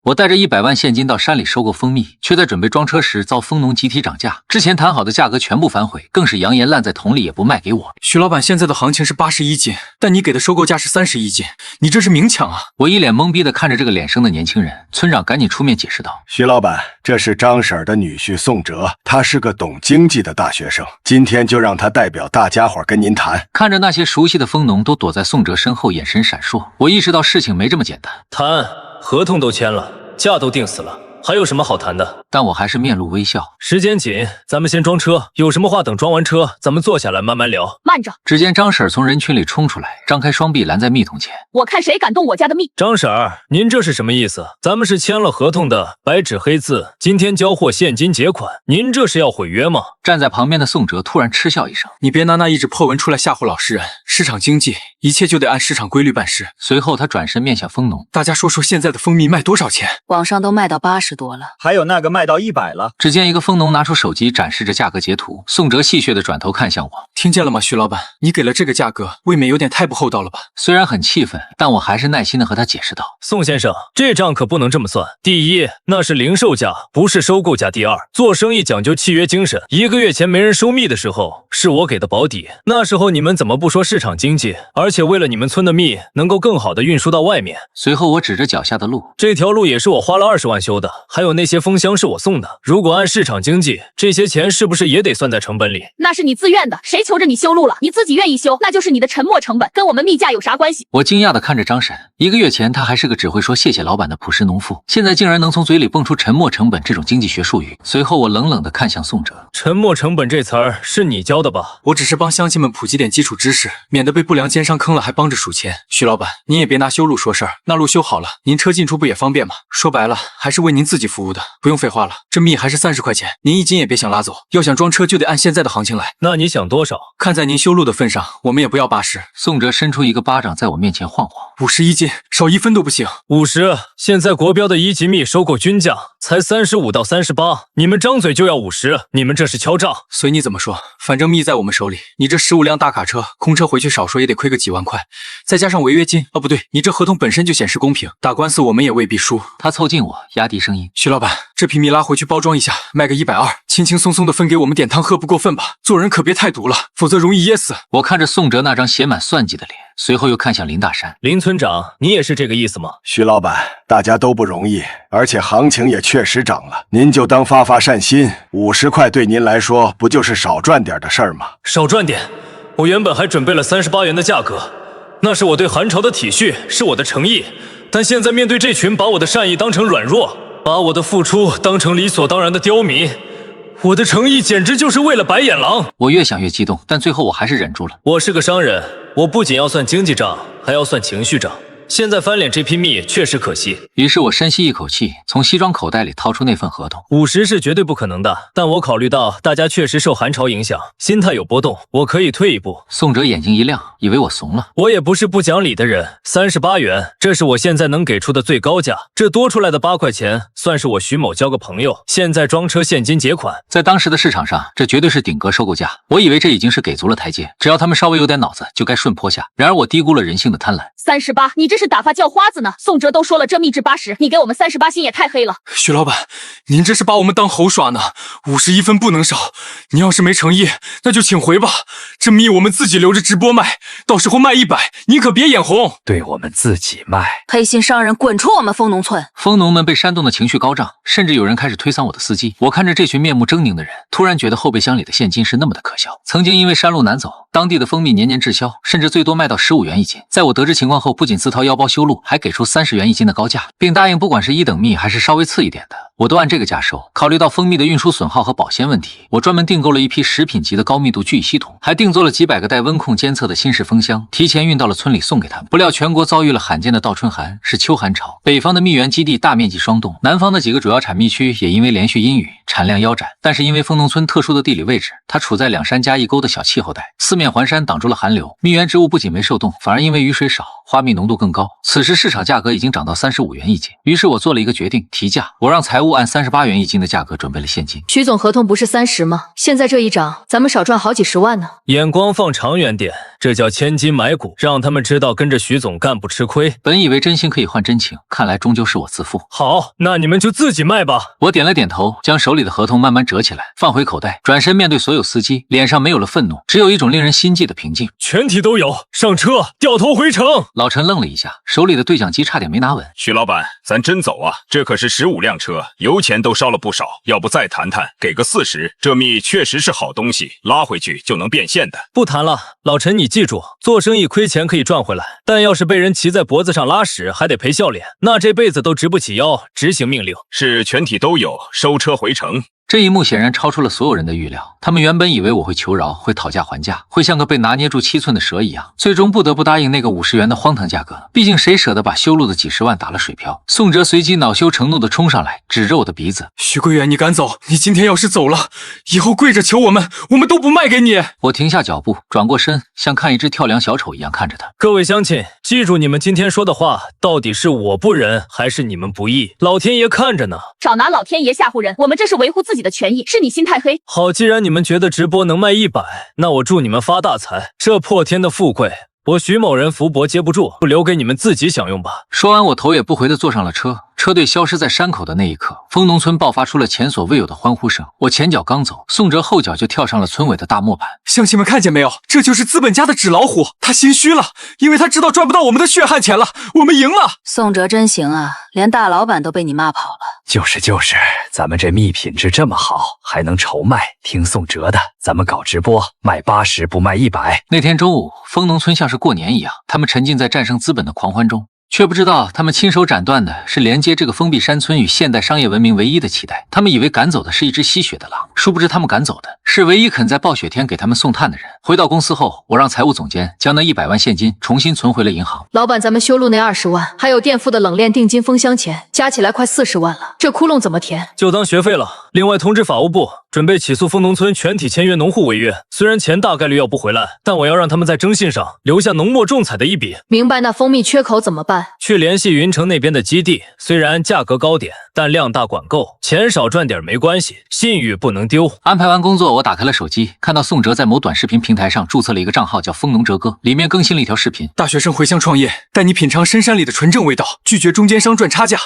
我带着100万现金到山里收购蜂蜜，却在准备装车时遭蜂农集体涨价，之前谈好的价格全部反悔，更是扬言烂在桶里也不卖给我。徐老板，现在的行情是81斤，但你给的收购价是31斤，你这是明抢啊！我一脸懵逼的看着这个脸生的年轻人，村长赶紧出面解释道：“徐老板，这是张婶的女婿宋哲，他是个懂经济的大学生，今天就让他代表大家伙跟您谈。”看着那些熟悉的蜂农都躲在宋哲身后，眼神闪烁，我意识到事情没这么简单。谈，合同都签了，价都定死了，还有什么好谈的？但我还是面露微笑。时间紧，咱们先装车，有什么话等装完车，咱们坐下来慢慢聊。慢着！只见张婶从人群里冲出来，张开双臂拦在蜜桶前。我看谁敢动我家的蜜！张婶儿，您这是什么意思？咱们是签了合同的，白纸黑字，今天交货，现金结款，您这是要毁约吗？站在旁边的宋哲突然嗤笑一声：“你别拿那一纸破文出来吓唬老实人，市场经济，一切就得按市场规律办事。”随后他转身面向蜂农：“大家说说现在的蜂蜜卖多少钱？网上都卖到80多了，还有那个卖到100了。”只见一个蜂农拿出手机展示着价格截图，宋哲戏谑的转头看向我：“听见了吗，徐老板？你给了这个价格，未免有点太不厚道了吧？”虽然很气愤，但我还是耐心的和他解释道：“宋先生，这账可不能这么算。第一，那是零售价，不是收购价。第二，做生意讲究契约精神。1个月前没人收蜜的时候，是我给的保底，那时候你们怎么不说市场经济？而且为了你们村的蜜能够更好的运输到外面。”随后我指着脚下的路：“这条路也是我花了20万修的，还有那些蜂箱是我送的。如果按市场经济，这些钱是不是也得算在成本里？”那是你自愿的，谁求着你修路了？你自己愿意修，那就是你的沉没成本，跟我们蜜价有啥关系？我惊讶的看着张婶，1个月前他还是个只会说谢谢老板的朴实农妇，现在竟然能从嘴里蹦出沉没成本这种经济学术语。随后我冷冷的看向宋哲：“沉没成本这词儿是你教的吧？”我只是帮乡亲们普及点基础知识，免得被不良奸商坑了还帮着数钱。徐老板，您也别拿修路说事儿，那路修好了，您车进出不也方便吗？说白了，还是为您自己服务的。不用废话了，这蜜还是30块钱，您1斤也别想拉走，要想装车就得按现在的行情来。那你想多少？看在您修路的份上，我们也不要80。宋哲伸出一个巴掌在我面前晃晃，51斤，少1分都不行。50，现在国标的1级蜜收购均价才35到38，你们张嘴就要50，你们这是敲诈。随你怎么说，反正蜜在我们手里，你这15辆大卡车空车回去少说也得亏个几万块，再加上违约金，不对，你这合同本身就显示公平，打官司我们也未必输。他凑近我，压低声音：“徐老板，这批蜜拉回去包装一下，卖个120，轻轻松松的分给我们点汤喝，不过分吧？做人可别太毒了，否则容易噎死。”我看着宋哲那张写满算计的脸，随后又看向林大山：“林村长，你也是这个意思吗？”徐老板，大家都不容易，而且行情也确实涨了，您就当发善心，50块对您来说不就是少赚点的事儿吗？少赚点？我原本还准备了38元的价格，那是我对韩朝的体恤，是我的诚意。但现在面对这群把我的善意当成软弱，把我的付出当成理所当然的刁民，我的诚意简直就是为了白眼狼。我越想越激动，但最后我还是忍住了。我是个商人，我不仅要算经济账，还要算情绪账。现在翻脸这批蜜确实可惜，于是我深吸一口气，从西装口袋里掏出那份合同。50是绝对不可能的，但我考虑到大家确实受韩朝影响，心态有波动，我可以退一步。宋哲眼睛一亮，以为我怂了。我也不是不讲理的人，38元，这是我现在能给出的最高价，这多出来的8块钱，算是我徐某交个朋友。现在装车现金结款，在当时的市场上，这绝对是顶格收购价。我以为这已经是给足了台阶，只要他们稍微有点脑子，就该顺坡下。然而我低估了人性的贪婪。38，你这是打发叫花子呢？宋哲都说了这蜜值80，你给我们38心也太黑了。徐老板，您这是把我们当猴耍呢，51分不能少。你要是没诚意，那就请回吧。这蜜我们自己留着直播卖，到时候卖100，你可别眼红。对我们自己卖。黑心商人，滚出我们蜂农村！蜂农们被煽动的情绪高涨，甚至有人开始推搡我的司机。我看着这群面目狰狞的人，突然觉得后备箱里的现金是那么的可笑。曾经因为山路难走，当地的蜂蜜年年滞销，甚至最多卖到15元1斤。在我得知情况后，不仅自掏腰包修路，还给出30元1斤的高价，并答应不管是1等蜜还是稍微次一点的，我都按这个价收。考虑到蜂蜜的运输损耗和保鲜问题，我专门订购了一批食品级的高密度聚乙烯桶，还定做了几百个带温控监测的新式蜂箱，提前运到了村里送给他们。不料全国遭遇了罕见的倒春寒，是秋寒潮，北方的蜜源基地大面积霜冻，南方的几个主要产蜜区也因为连续阴雨，产量腰斩。但是因为蜂农村特殊的地理位置，它处在2山加1沟的小气候带，四面环山挡住了寒流，蜜源植物不仅没受冻，反而因为雨水少，花蜜浓度更高。此时市场价格已经涨到35元一斤，于是我做了一个决定，提价。我让财务按38元一斤的价格准备了现金。徐总合同不是30吗？现在这一涨，咱们少赚好几十万呢。眼光放长远点，这叫千金买骨，让他们知道跟着徐总干不吃亏。本以为真心可以换真情，看来终究是我自负。好，那你们就自己卖吧。我点了点头，将手里的合同慢慢折起来，放回口袋，转身面对所有司机，脸上没有了愤怒，只有一种令人心悸的平静。全体都有，上车，掉头回城。老陈愣了一下，手里的对讲机差点没拿稳。徐老板，咱真走啊？这可是15辆车，油钱都烧了不少，要不再谈谈，给个40。这蜜确实是好东西，拉回去就能变现的。不谈了，老陈你记住，做生意亏钱可以赚回来，但要是被人骑在脖子上拉屎还得赔笑脸，那这辈子都直不起腰。执行命令。是全体都有，收车回城。这一幕显然超出了所有人的预料，他们原本以为我会求饶，会讨价还价，会像个被拿捏住7寸的蛇一样，最终不得不答应那个50元的荒唐价格。毕竟谁舍得把修路的几十万打了水漂？宋哲随即恼羞成怒地冲上来，指着我的鼻子：“徐桂元，你敢走？你今天要是走了，以后跪着求我们都不卖给你。”我停下脚步，转过身，像看一只跳梁小丑一样看着他。各位乡亲，记住你们今天说的话，到底是我不仁，还是你们不义？老天爷看着呢。少拿老天爷吓唬人，我们这是维护自己的权益，是你心太黑。好，既然你们觉得直播能卖100，那我祝你们发大财。这破天的富贵，我徐某人福薄接不住，不留给你们自己享用吧。说完，我头也不回地坐上了车。车队消失在山口的那一刻，丰农村爆发出了前所未有的欢呼声。我前脚刚走，宋哲后脚就跳上了村委的大磨盘。乡亲们看见没有？这就是资本家的纸老虎，他心虚了，因为他知道赚不到我们的血汗钱了。我们赢了。宋哲真行啊，连大老板都被你骂跑了。就是，咱们这蜜品质这么好，还能愁卖。听宋哲的，咱们搞直播，卖80不卖100。那天中午，丰农村像是过年一样，他们沉浸在战胜资本的狂欢中。却不知道，他们亲手斩断的是连接这个封闭山村与现代商业文明唯一的期待。他们以为赶走的是一只吸血的狼，殊不知他们赶走的是唯一肯在暴雪天给他们送炭的人。回到公司后，我让财务总监将那100万现金重新存回了银行。老板，咱们修路那20万，还有垫付的冷链定金封箱钱，加起来快40万了，这窟窿怎么填？就当学费了。另外通知法务部，准备起诉丰农村全体签约农户违约。虽然钱大概率要不回来，但我要让他们在征信上留下浓墨重彩的一笔。明白。那蜂蜜缺口怎么办？去联系云城那边的基地，虽然价格高点，但量大管够，钱少赚点没关系，信誉不能丢。安排完工作，我打开了手机，看到宋哲在某短视频平台上注册了一个账号，叫丰农哲哥，里面更新了一条视频。大学生回乡创业，带你品尝深山里的纯正味道，拒绝中间商赚差价。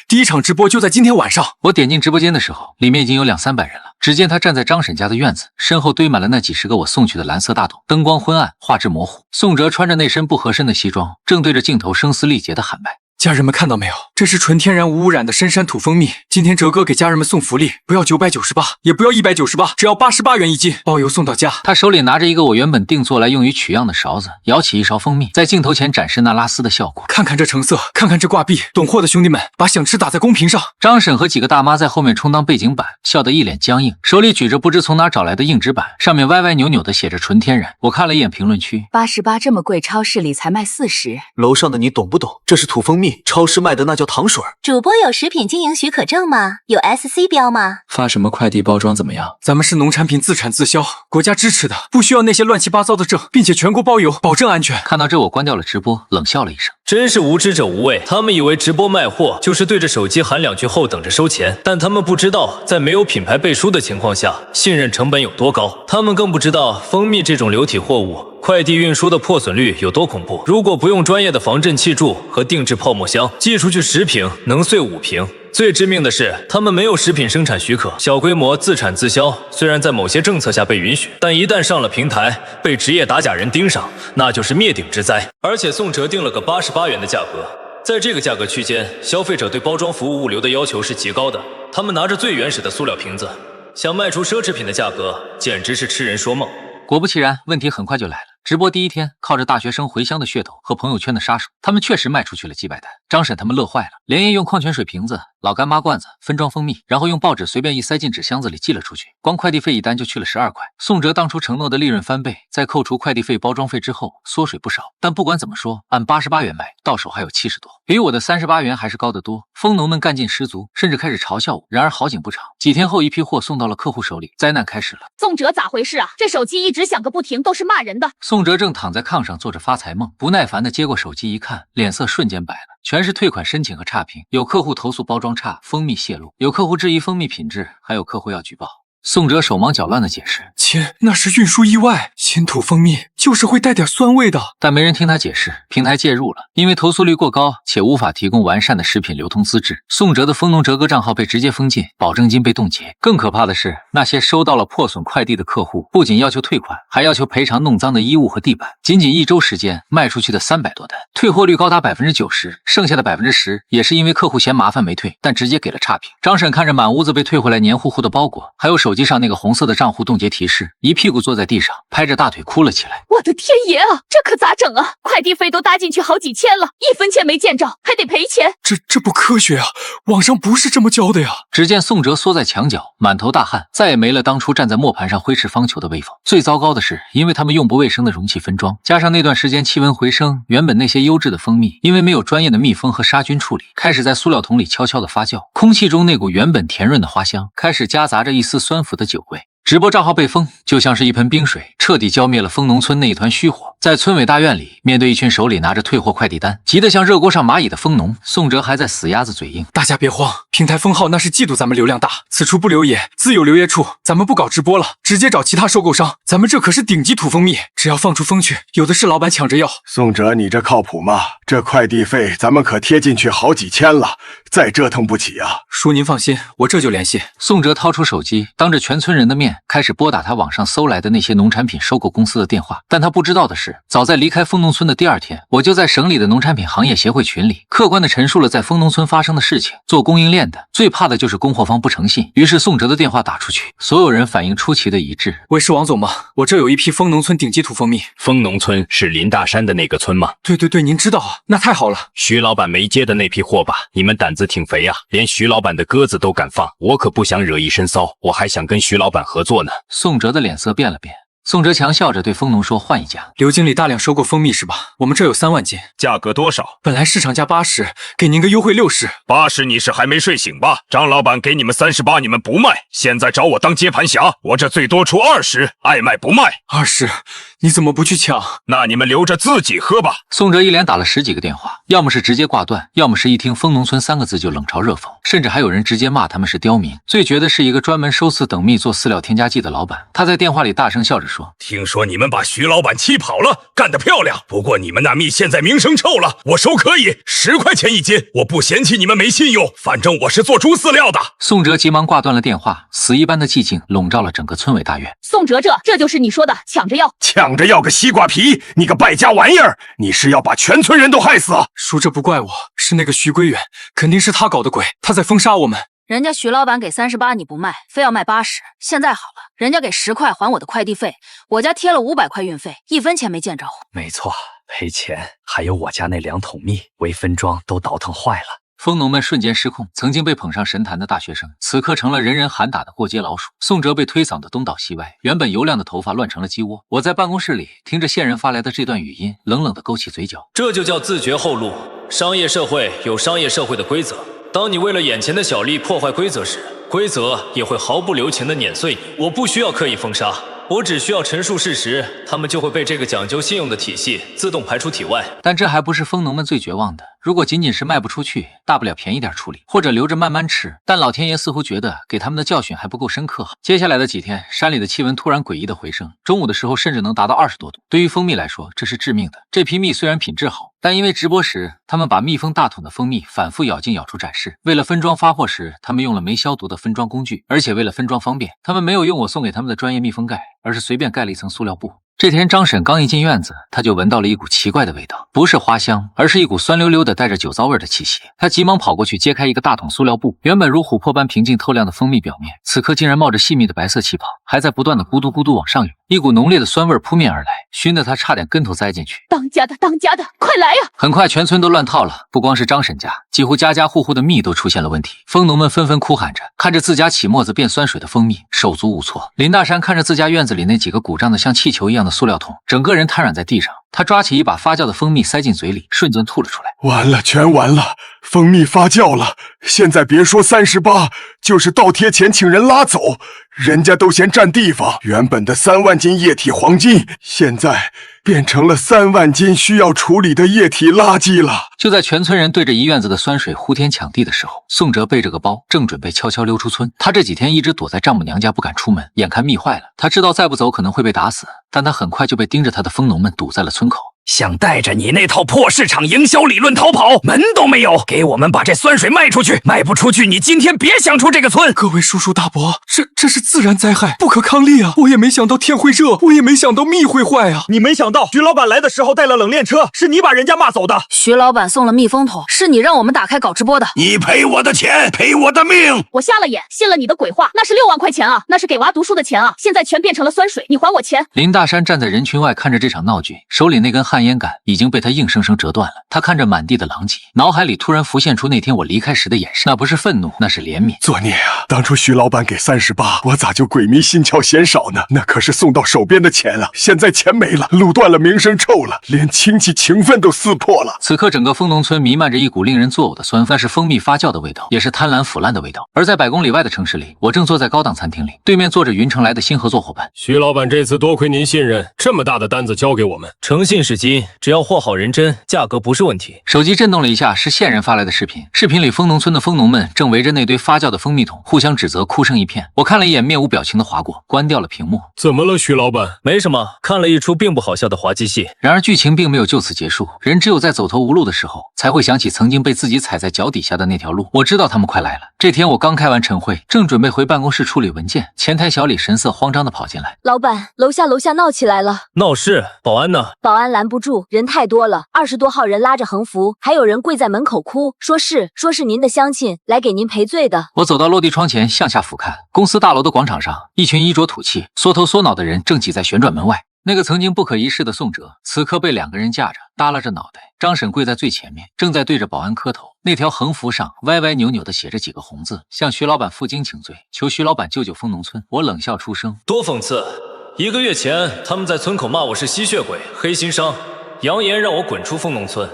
第一场直播就在今天晚上。我点进直播间的时候，里面已经有200-300人了。只见他站在张婶家的院子，身后堆满了那几十个我送去的蓝色大桶，灯光昏暗，画质模糊。宋哲穿着那身不合身的西装，正对着镜头声嘶力竭地喊麦。家人们看到没有？这是纯天然无污染的深山土蜂蜜。今天哲哥给家人们送福利，不要998，也不要198，只要88元一斤，包邮送到家。他手里拿着一个我原本定做来用于取样的勺子，舀起一勺蜂蜜，在镜头前展示那拉丝的效果。看看这成色，看看这挂壁，懂货的兄弟们把想吃打在公屏上。张婶和几个大妈在后面充当背景板，笑得一脸僵硬，手里举着不知从哪找来的硬纸板，上面歪歪扭扭的写着纯天然。我看了一眼评论区，88这么贵，超市里才卖40。楼上的你懂不懂？这是土蜂蜜，超市卖的那叫糖水。主播有食品经营许可证吗？有 SC 标吗？发什么快递包装怎么样？咱们是农产品自产自销，国家支持的，不需要那些乱七八糟的证，并且全国包邮，保证安全。看到这，我关掉了直播，冷笑了一声。真是无知者无畏，他们以为直播卖货就是对着手机喊2句后等着收钱，但他们不知道在没有品牌背书的情况下，信任成本有多高。他们更不知道蜂蜜这种流体货物，快递运输的破损率有多恐怖。如果不用专业的防震气柱和定制泡沫箱，寄出去10瓶能碎5瓶。最致命的是，他们没有食品生产许可，小规模自产自销，虽然在某些政策下被允许，但一旦上了平台，被职业打假人盯上，那就是灭顶之灾。而且宋哲定了个88元的价格，在这个价格区间，消费者对包装服务物流的要求是极高的。他们拿着最原始的塑料瓶子，想卖出奢侈品的价格，简直是痴人说梦。果不其然，问题很快就来了。直播第一天，靠着大学生回乡的噱头和朋友圈的杀手，他们确实卖出去了几百单。张婶他们乐坏了，连夜用矿泉水瓶子、老干妈罐子分装蜂蜜，然后用报纸随便一塞进纸箱子里寄了出去。光快递费一单就去了12块。宋哲当初承诺的利润翻倍，在扣除快递费、包装费之后，缩水不少。但不管怎么说，按88元卖，到手还有70多，比我的38元还是高得多。蜂农们干劲十足，甚至开始嘲笑我。然而好景不长，几天后一批货送到了客户手里，灾难开始了。宋哲咋回事啊？这手机一直响个不停，都是骂人的。宋宋哲正躺在炕上做着发财梦，不耐烦地接过手机一看，脸色瞬间白了，全是退款申请和差评，有客户投诉包装差，蜂蜜泄露，有客户质疑蜂蜜品质，还有客户要举报。宋哲手忙脚乱地解释：“亲，那是运输意外，新土蜂蜜就是会带点酸味的。”但没人听他解释，平台介入了，因为投诉率过高且无法提供完善的食品流通资质，宋哲的蜂农折割账号被直接封禁，保证金被冻结。更可怕的是，那些收到了破损快递的客户不仅要求退款，还要求赔偿弄脏的衣物和地板。仅仅1周时间卖出去的300多单，退货率高达90%，剩下的10%也是因为客户嫌麻烦没退，但直接给了差评。张婶看着满屋子被退回来黏糊糊的包裹，还有手机上那个红色的账户冻结提示，一屁股坐在地上，拍着大腿哭了起来。我的天爷啊，这可咋整啊？快递费都搭进去好几千了，1分钱没见着，还得赔钱。这不科学啊！网上不是这么教的呀！只见宋哲缩在墙角，满头大汗，再也没了当初站在磨盘上挥斥方遒的威风。最糟糕的是，因为他们用不卫生的容器分装，加上那段时间气温回升，原本那些优质的蜂蜜，因为没有专业的密封和杀菌处理，开始在塑料桶里悄悄的发酵，空气中那股原本甜润的花香，开始夹杂着一丝酸腐的酒味。直播账号被封，就像是一盆冰水，彻底浇灭了蜂农村那一团虚火。在村委大院里，面对一群手里拿着退货快递单，急得像热锅上蚂蚁的蜂农，宋哲还在死鸭子嘴硬。大家别慌，平台封号那是嫉妒咱们流量大，此处不留爷，自有留爷处。咱们不搞直播了，直接找其他收购商。咱们这可是顶级土蜂蜜，只要放出风去，有的是老板抢着要。宋哲，你这靠谱吗？这快递费咱们可贴进去好几千了，再折腾不起啊！叔您放心，我这就联系。宋哲掏出手机，当着全村人的面开始拨打他网上搜来的那些农产品收购公司的电话。但他不知道的是，早在离开蜂农村的第2天，我就在省里的农产品行业协会群里客观地陈述了在蜂农村发生的事情。做供应链的最怕的就是供货方不诚信，于是宋哲的电话打出去，所有人反应出奇的一致。喂，是王总吗？我这有一批蜂农村顶级土蜂蜜。蜂农村是林大山的那个村吗？对，您知道啊，那太好了。徐老板没接的那批货吧？你们胆子挺肥啊，连徐老板的鸽子都敢放，我可不想惹一身骚，我还想跟徐老板合作呢。宋哲的脸色变了变。宋哲强笑着对蜂农说：“换一家。”刘经理大量收购蜂蜜是吧？我们这有3万斤，价格多少？本来市场价80，给您个优惠60。80你是还没睡醒吧？张老板给你们38，你们不卖，现在找我当接盘侠，我这最多出20，爱卖不卖。20，你怎么不去抢？那你们留着自己喝吧。宋哲一连打了10几个电话，要么是直接挂断，要么是一听蜂农村3个字就冷嘲热讽，甚至还有人直接骂他们是刁民。最绝的是一个专门收刺等蜜做饲料添加剂的老板，他在电话里大声笑着说：“听说你们把徐老板气跑了，干得漂亮！不过你们那蜜现在名声臭了，我收可以，10块钱1斤，我不嫌弃你们没信用，反正我是做猪饲料的。”宋哲急忙挂断了电话，死一般的寂静笼罩了整个村委大院。宋哲，这就是你说的抢着要？抢着要个西瓜皮，你个败家玩意儿！你是要把全村人都害死？叔，这不怪我，是那个徐归远，肯定是他搞的鬼，他在封杀我们。人家徐老板给38你不卖，非要卖80。现在好了，人家给10块还我的快递费，我家贴了500块运费，1分钱没见着。没错，赔钱。还有我家那2桶蜜，微分装都倒腾坏了。蜂农们瞬间失控，曾经被捧上神坛的大学生，此刻成了人人喊打的过街老鼠。宋哲被推搡得东倒西歪，原本油亮的头发乱成了鸡窝。我在办公室里听着线人发来的这段语音，冷冷地勾起嘴角。这就叫自绝后路。商业社会有商业社会的规则，当你为了眼前的小利破坏规则时，规则也会毫不留情地碾碎你。我不需要刻意封杀，我只需要陈述事实，他们就会被这个讲究信用的体系自动排除体外。但这还不是蜂农们最绝望的，如果仅仅是卖不出去，大不了便宜点处理，或者留着慢慢吃。但老天爷似乎觉得给他们的教训还不够深刻。接下来的几天，山里的气温突然诡异的回升，中午的时候甚至能达到20多度。对于蜂蜜来说，这是致命的。这批蜜虽然品质好，但因为直播时他们把密封大桶的蜂蜜反复咬进咬出展示，为了分装发货时，他们用了没消毒的分装工具，而且为了分装方便，他们没有用我送给他们的专业密封盖，而是随便盖了一层塑料布。这天张婶刚一进院子，她就闻到了一股奇怪的味道，不是花香，而是一股酸溜溜的带着酒糟味的气息。她急忙跑过去揭开一个大桶塑料布，原本如琥珀般平静透亮的蜂蜜表面，此刻竟然冒着细密的白色气泡，还在不断的咕嘟咕嘟往上涌，一股浓烈的酸味扑面而来，熏得她差点跟头栽进去。当家的，快来呀！很快全村都乱套了，不光是张婶家，几乎家家户户的蜜都出现了问题。蜂农们纷纷哭喊着，看着自家起沫子变酸水的蜂蜜，手足无措。林大山看着自家院子里那几个鼓胀的像气球一样的塑料桶，整个人瘫软在地上，他抓起一把发酵的蜂蜜塞进嘴里，瞬间吐了出来。完了，全完了，蜂蜜发酵了。现在别说38，就是倒贴钱请人拉走，人家都嫌占地方。原本的3万斤液体黄金，现在变成了3万斤需要处理的液体垃圾了。就在全村人对着一院子的酸水呼天抢地的时候，宋哲背着个包，正准备悄悄溜出村。他这几天一直躲在丈母娘家不敢出门，眼看蜜坏了，他知道再不走可能会被打死，但他很快就被盯着他的蜂农们堵在了村口。想带着你那套破市场营销理论逃跑，门都没有！给我们把这酸水卖出去，卖不出去，你今天别想出这个村！各位叔叔大伯，这是自然灾害，不可抗力啊！我也没想到天会热，我也没想到蜜会坏啊！你没想到徐老板来的时候带了冷链车，是你把人家骂走的。徐老板送了蜜蜂桶，是你让我们打开搞直播的。你赔我的钱，赔我的命！我瞎了眼，信了你的鬼话。那是6万块钱啊，那是给娃读书的钱啊，现在全变成了酸水，你还我钱！林大山站在人群外看着这场闹剧，手里那根旱烟杆已经被他硬生生折断了。他看着满地的狼藉，脑海里突然浮现出那天我离开时的眼神，那不是愤怒，那是怜悯。作孽啊！当初徐老板给38，我咋就鬼迷心窍嫌少呢？那可是送到手边的钱啊！现在钱没了，路断了，名声臭了，连亲戚情分都撕破了。此刻整个蜂农村弥漫着一股令人作呕的酸，那是蜂蜜发酵的味道，也是贪婪腐烂的味道。而在100公里外的城市里，我正坐在高档餐厅里，对面坐着云城来的新合作伙伴。徐老板这次多亏您信任，这么大的单子交给我们，诚信是金，只要货好人真，价格不是问题。手机震动了一下，是线人发来的视频。视频里蜂农村的蜂农们正围着那堆发酵的蜂蜜桶互相指责，哭声一片。我看了一眼，面无表情的划过，关掉了屏幕。怎么了，徐老板？没什么，看了一出并不好笑的滑稽戏。然而剧情并没有就此结束，人只有在走投无路的时候，才会想起曾经被自己踩在脚底下的那条路。我知道他们快来了。这天我刚开完晨会，正准备回办公室处理文件，前台小李神色慌张的跑进来。老板，楼下闹起来了。闹事？保安呢？保安拦不住，人太多了，20多号人拉着横幅，还有人跪在门口哭，说是您的乡亲来给您赔罪的。我走到落地窗前，向下俯瞰，公司大楼的广场上，一群衣着土气、缩头缩脑的人正挤在旋转门外。那个曾经不可一世的宋哲，此刻被2个人架着，耷拉着脑袋。张婶跪在最前面，正在对着保安磕头。那条横幅上歪歪扭扭的写着几个红字，向徐老板负荆请罪，求徐老板救救蜂农村。我冷笑出声，多讽刺！1个月前，他们在村口骂我是吸血鬼、黑心商，扬言让我滚出蜂农村。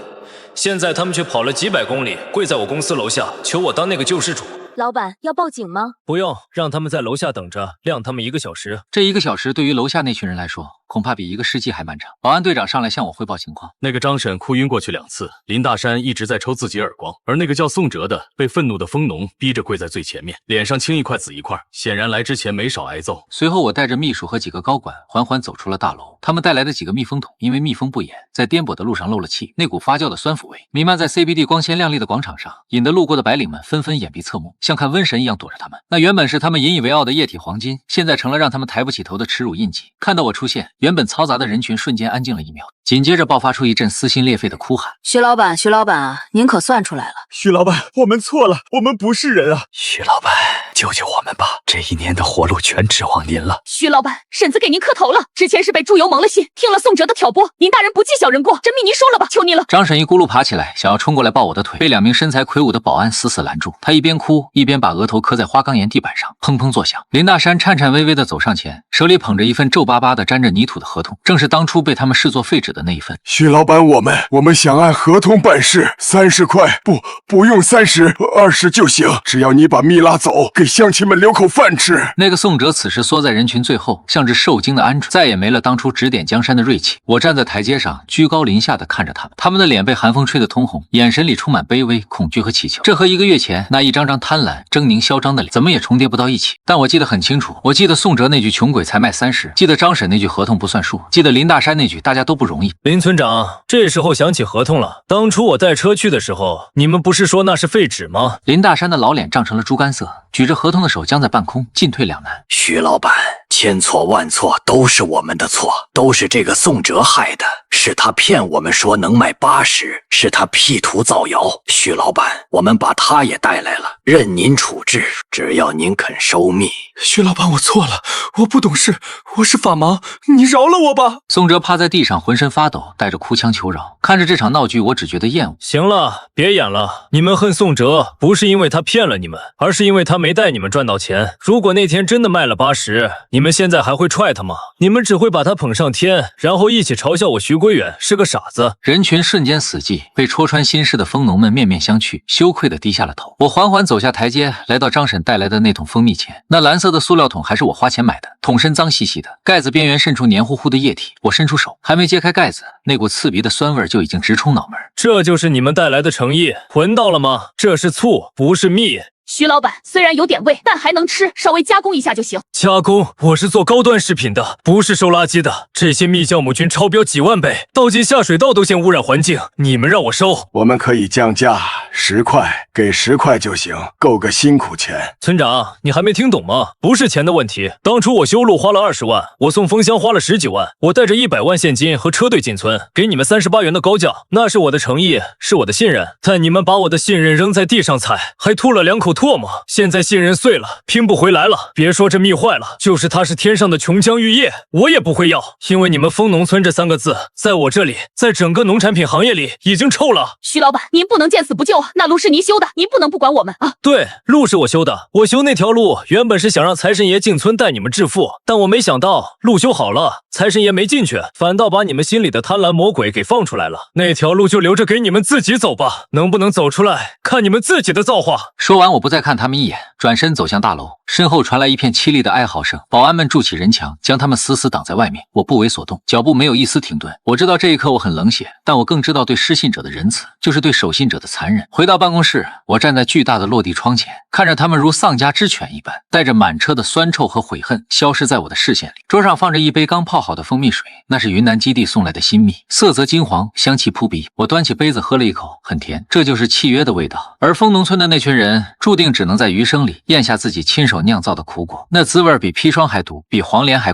现在他们却跑了几百公里，跪在我公司楼下，求我当那个救世主。老板，要报警吗？不用，让他们在楼下等着，晾他们1个小时。这1个小时对于楼下那群人来说，恐怕比1个世纪还漫长。保安队长上来向我汇报情况。那个张婶哭晕过去2次，林大山一直在抽自己耳光，而那个叫宋哲的被愤怒的蜂农逼着跪在最前面，脸上青一块紫一块，显然来之前没少挨揍。随后我带着秘书和几个高管缓缓走出了大楼。他们带来的几个密封桶因为密封不严，在颠簸的路上漏了气，那股发酵的酸腐味弥漫在 CBD 光鲜亮丽的广场上，引得路过的白领们纷纷眼闭侧目，像看瘟神一样躲着他们。那原本是他们引以为傲的液体黄金，现在成了让他们抬不起头的耻辱印记。看到我出现，原本嘈杂的人群瞬间安静了1秒，紧接着爆发出一阵撕心裂肺的哭喊。徐老板啊，您可算出来了。徐老板，我们错了，我们不是人啊。徐老板，救救我们吧，这1年的活路全指望您了。徐老板，婶子给您磕头了，之前是被猪油蒙了心，听了宋哲的挑拨，您大人不计小人过，真命您收了吧，求您了。张婶一咕噜爬起来，想要冲过来抱我的腿，被2名身材魁梧的保安死死拦住。她一边哭一边把额头磕在花岗岩地板上，砰砰作响。林大山颤颤巍巍地走上前，手里捧着一份皱巴巴的沾着泥土的合同，正是当初被他们视作废纸的那一份。徐老板，我们想按合同办事，30块，不用30，20就行，只要你把蜜拉走，给乡亲们留口饭吃。那个宋哲此时缩在人群最后，像只受惊的鹌鹑，再也没了当初指点江山的锐气。我站在台阶上，居高临下的看着他们，他们的脸被寒风吹得通红，眼神里充满卑微、恐惧和祈求。这和1个月前那一张张贪婪、狰狞、嚣张的脸，怎么也重叠不到一起。但我记得很清楚，我记得宋哲那句穷鬼才卖30，记得张婶那句合同不算数，记得林大山那句大家都不容易。林村长，这时候想起合同了。当初我带车去的时候，你们不是说那是废纸吗？林大山的老脸涨成了猪肝色，举着合同的手僵在半空，进退两难。徐老板，千错万错都是我们的错，都是这个宋哲害的，是他骗我们说能卖80，是他P图造谣。徐老板，我们把他也带来了，任您处置，只要您肯收蜜。徐老板，我错了，我不懂事，我是法盲，你饶了我吧。宋哲趴在地上，浑身发抖，带着哭腔求饶。看着这场闹剧，我只觉得厌恶。行了，别演了，你们恨宋哲，不是因为他骗了你们，而是因为他没带你们赚到钱。如果那天真的卖了80，你们们现在还会踹他吗？你们只会把他捧上天，然后一起嘲笑我徐归远是个傻子。人群瞬间死寂，被戳穿心事的蜂农们面面相觑，羞愧地低下了头。我缓缓走下台阶，来到张婶带来的那桶蜂蜜前。那蓝色的塑料桶还是我花钱买的，桶身脏兮兮的，盖子边缘渗出黏糊糊的液体。我伸出手，还没揭开盖子，那股刺鼻的酸味就已经直冲脑门。这就是你们带来的诚意，闻到了吗？这是醋，不是蜜。徐老板，虽然有点味，但还能吃，稍微加工一下就行。加工？我是做高端食品的，不是收垃圾的。这些蜜酵母菌超标几万倍，倒进下水道都嫌污染环境，你们让我收？我们可以降价10块，给10块就行，够个辛苦钱。村长，你还没听懂吗？不是钱的问题。当初我修路花了20万，我送蜂箱花了10几万，我带着100万现金和车队进村，给你们38元的高价，那是我的诚意，是我的信任。但你们把我的信任扔在地上踩，还吐了2口唾沫，现在信任碎了，拼不回来了。别说这蜜坏了，就是它是天上的琼浆玉液，我也不会要，因为你们蜂农村这3个字，在我这里，在整个农产品行业里已经臭了。徐老板，您不能见死不救啊！那路是您修的，您不能不管我们啊！对，路是我修的，我修那条路原本是想让财神爷进村带你们致富，但我没想到路修好了，财神爷没进去，反倒把你们心里的贪婪魔鬼给放出来了。那条路就留着给你们自己走吧，能不能走出来，看你们自己的造化。说完，我不再看他们一眼，转身走向大楼，身后传来一片凄厉的哀嚎声。保安们筑起人墙，将他们死死挡在外面。我不为所动，脚步没有一丝停顿。我知道这一刻我很冷血，但我更知道对失信者的仁慈，就是对守信者的残忍。回到办公室，我站在巨大的落地窗前，看着他们如丧家之犬一般，带着满车的酸臭和悔恨消失在我的视线里。桌上放着一杯刚泡好的蜂蜜水，那是云南基地送来的新蜜，色泽金黄，香气扑鼻。我端起杯子喝了一口，很甜，这就是契约的味道。而蜂农村的那群人注定只能在余生里咽下自己亲手酿造的苦果，那滋味比砒霜还毒，比黄连还苦。